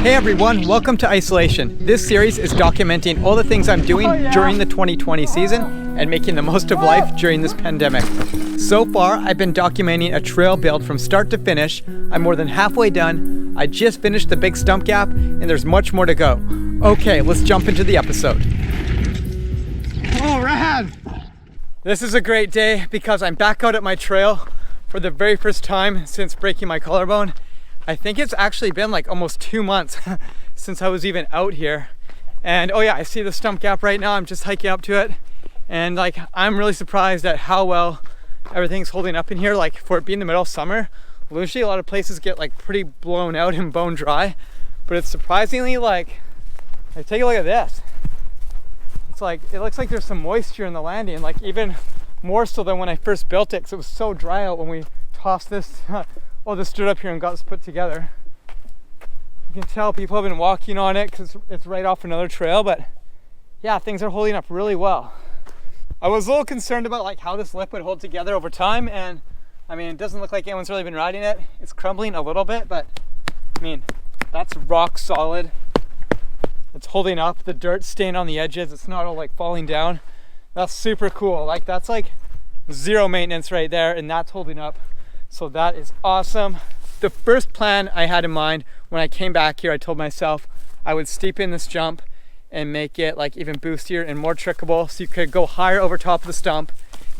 Hey everyone, welcome to Isolation. This series is documenting all the things I'm doing during the 2020 season and making the most of life during this pandemic. So far, I've been documenting a trail build from start to finish. I'm more than halfway done. I just finished the big stump gap and there's much more to go. Okay, let's jump into the episode. Oh, rad! This is a great day because I'm back out at my trail for the very first time since breaking my collarbone. I think it's actually been like almost 2 months since I was even out here. And oh yeah, I see the stump gap right now. I'm just hiking up to it. And like, I'm really surprised at how well everything's holding up in here. Like for it being the middle of summer, usually a lot of places get like pretty blown out and bone dry. But it's surprisingly like take a look at this. It's like, it looks like there's some moisture in the landing, like even more so than when I first built it, because it was so dry out when we tossed this. Well, this stood up here and got this put together. You can tell people have been walking on it because it's right off another trail, but yeah, things are holding up really well. I was a little concerned about like how this lip would hold together over time, and I mean, it doesn't look like anyone's really been riding it. It's crumbling a little bit, but I mean, that's rock solid. It's holding up. The dirt's staying on the edges. It's not all like falling down. That's super cool. Like that's like zero maintenance right there, and that's holding up. So that is awesome. The first plan I had in mind when I came back here, I told myself I would steepen this jump and make it like even boostier and more trickable, so you could go higher over top of the stump,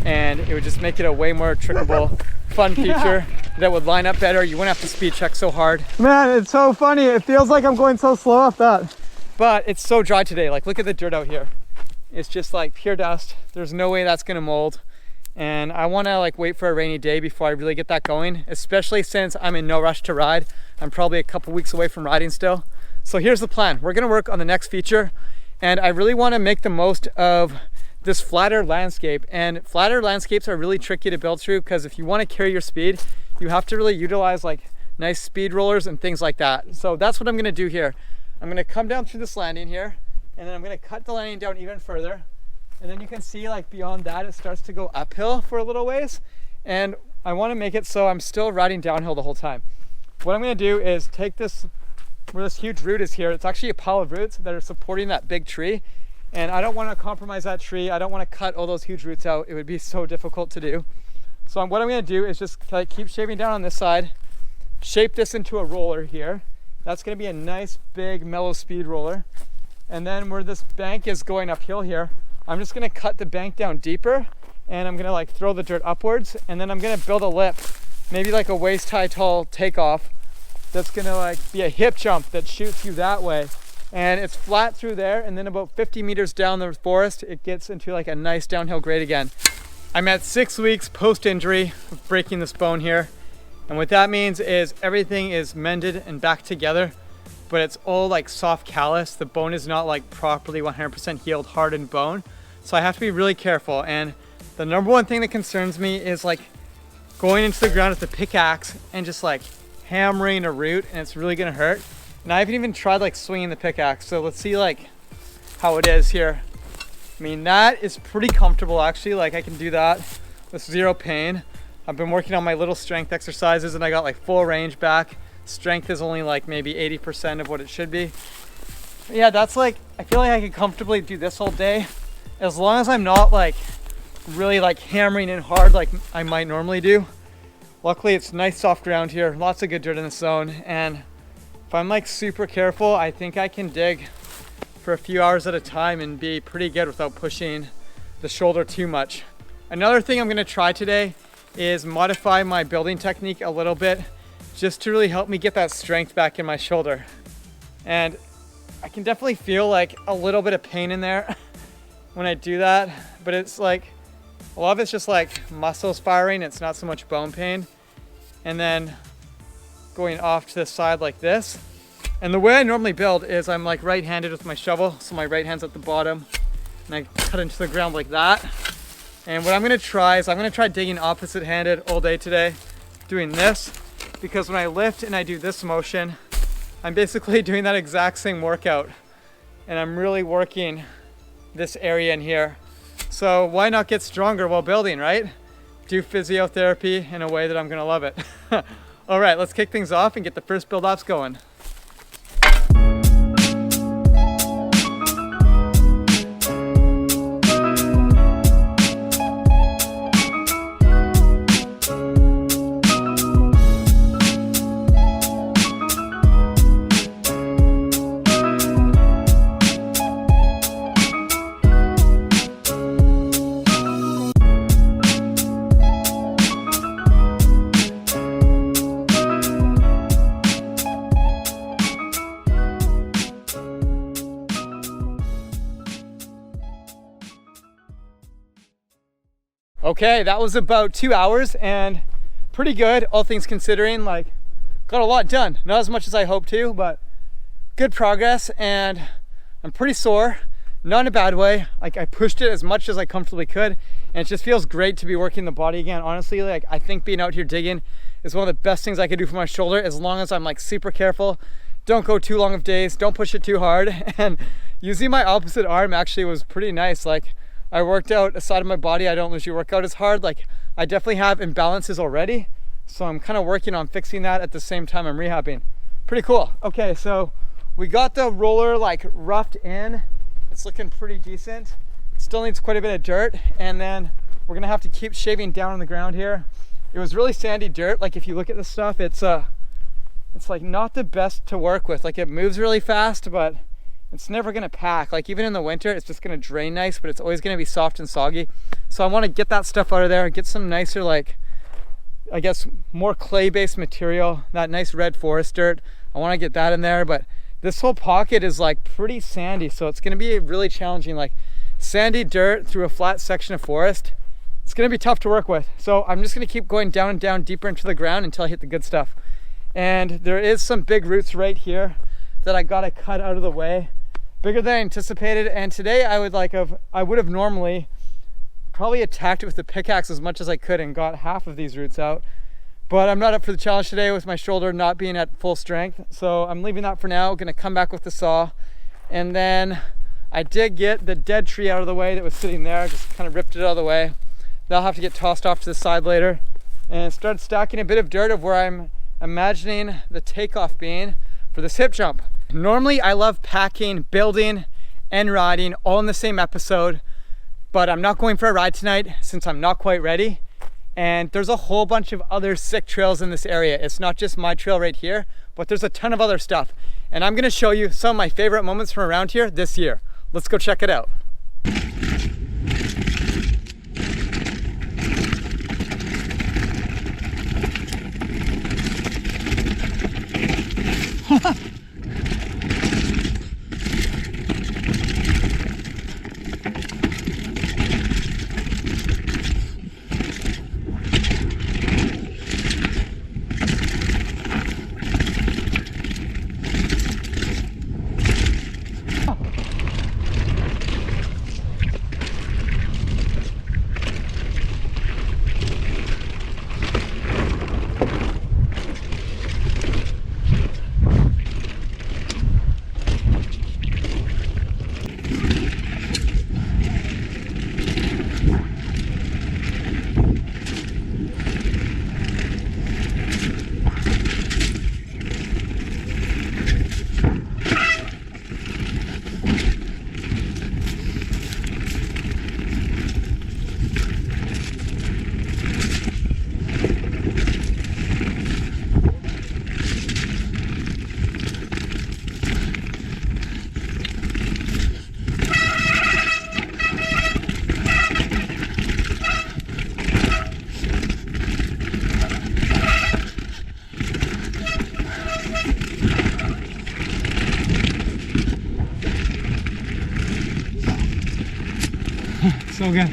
and it would just make it a way more trickable, fun feature that would line up better. You wouldn't have to speed check so hard. Man, it's so funny. It feels like I'm going so slow off that. But it's so dry today. Like look at the dirt out here. It's just like pure dust. There's no way that's gonna mold. And I want to like wait for a rainy day before I really get that going, especially since I'm in no rush to ride. I'm probably a couple weeks away from riding still. So here's the plan. We're going to work on the next feature, and I really want to make the most of this flatter landscape. And flatter landscapes are really tricky to build through because if you want to carry your speed, you have to really utilize like nice speed rollers and things like that. So that's what I'm going to do here. I'm going to come down through this landing here, and then I'm going to cut the landing down even further. And then you can see like beyond that, it starts to go uphill for a little ways. And I want to make it so I'm still riding downhill the whole time. What I'm going to do is take this, where this huge root is here, it's actually a pile of roots that are supporting that big tree. And I don't want to compromise that tree. I don't want to cut all those huge roots out. It would be so difficult to do. So what I'm going to do is just like keep shaving down on this side, shape this into a roller here. That's going to be a nice big mellow speed roller. And then where this bank is going uphill here, I'm just gonna cut the bank down deeper, and I'm gonna like throw the dirt upwards, and then I'm gonna build a lip, maybe like a waist high tall takeoff that's gonna like be a hip jump that shoots you that way. And it's flat through there, and then about 50 meters down the forest, it gets into like a nice downhill grade again. I'm at 6 weeks post-injury of breaking this bone here. And what that means is everything is mended and back together, but it's all like soft callus. The bone is not like properly 100% healed, hardened bone. So I have to be really careful. And the number one thing that concerns me is like going into the ground with the pickaxe and just like hammering a root, and it's really gonna hurt. And I haven't even tried like swinging the pickaxe. So let's see like how it is here. I mean, that is pretty comfortable actually. Like I can do that with zero pain. I've been working on my little strength exercises and I got like full range back. Strength is only like maybe 80% of what it should be. But yeah, that's like, I feel like I could comfortably do this all day as long as I'm not like really like hammering in hard like I might normally do. Luckily it's nice soft ground here, lots of good dirt in the zone, and if I'm like super careful, I think I can dig for a few hours at a time and be pretty good without pushing the shoulder too much. Another thing I'm gonna try today is modify my building technique a little bit, just to really help me get that strength back in my shoulder. And I can definitely feel like a little bit of pain in there when I do that, but it's like, a lot of it's just like muscles firing, it's not so much bone pain. And then going off to the side like this. And the way I normally build is I'm like right-handed with my shovel, so my right hand's at the bottom, and I cut into the ground like that. And what I'm gonna try is I'm gonna try digging opposite-handed all day today, doing this. Because when I lift and I do this motion, I'm basically doing that exact same workout, and I'm really working this area in here. So why not get stronger while building, right? Do physiotherapy in a way that I'm gonna love it. All right, let's kick things off and get the first build ops going. Okay, that was about 2 hours and pretty good, all things considering. Like, got a lot done. Not as much as I hoped to, but good progress, and I'm pretty sore. Not in a bad way. Like, I pushed it as much as I comfortably could, and it just feels great to be working the body again. Honestly, like, I think being out here digging is one of the best things I could do for my shoulder, as long as I'm like super careful. Don't go too long of days, don't push it too hard. And using my opposite arm actually was pretty nice. Like, I worked out a side of my body I don't usually work out as hard. Like, I definitely have imbalances already, so I'm kind of working on fixing that at the same time I'm rehabbing. Pretty cool. Okay, so we got the roller like roughed in. It's looking pretty decent. Still needs quite a bit of dirt, and then we're gonna have to keep shaving down on the ground here. It was really sandy dirt. Like, if you look at this stuff, it's like not the best to work with. Like, it moves really fast, but it's never gonna pack. Like, even in the winter, it's just gonna drain nice, but it's always gonna be soft and soggy. So I wanna get that stuff out of there, get some nicer, like, I guess, more clay-based material, that nice red forest dirt. I wanna get that in there, but this whole pocket is like pretty sandy, so it's gonna be really challenging. Like, sandy dirt through a flat section of forest, it's gonna be tough to work with. So I'm just gonna keep going down and down deeper into the ground until I hit the good stuff. And there is some big roots right here that I gotta cut out of the way, bigger than I anticipated. And today I would have normally probably attacked it with the pickaxe as much as I could and got half of these roots out, but I'm not up for the challenge today with my shoulder not being at full strength, so I'm leaving that for now. Gonna come back with the saw. And then I did get the dead tree out of the way that was sitting there, just kind of ripped it out of the way. That'll have to get tossed off to the side later, and started stacking a bit of dirt of where I'm imagining the takeoff being for this hip jump. Normally I love packing, building, and riding all in the same episode, but I'm not going for a ride tonight since I'm not quite ready. And there's a whole bunch of other sick trails in this area. It's not just my trail right here, but there's a ton of other stuff. And I'm gonna show you some of my favorite moments from around here this year. Let's go check it out. So good.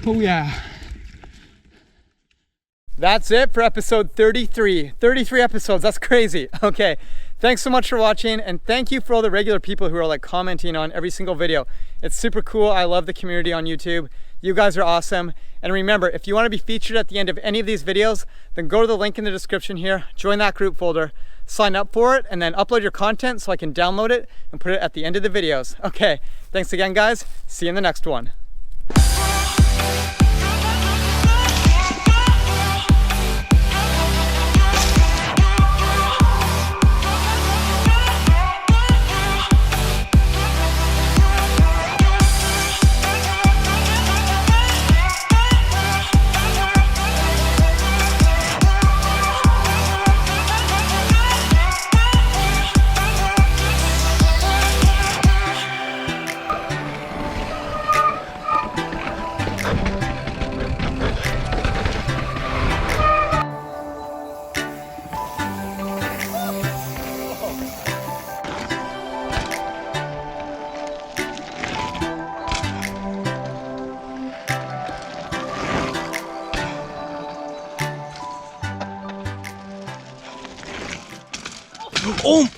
Oh yeah. That's it for episode 33. 33 episodes, that's crazy. Okay, thanks so much for watching, and thank you for all the regular people who are like commenting on every single video. It's super cool. I love the community on YouTube. You guys are awesome. And remember, if you want to be featured at the end of any of these videos, then go to the link in the description here, join that group folder, sign up for it, and then upload your content so I can download it and put it at the end of the videos. Okay, thanks again, guys. See you in the next one. Oh!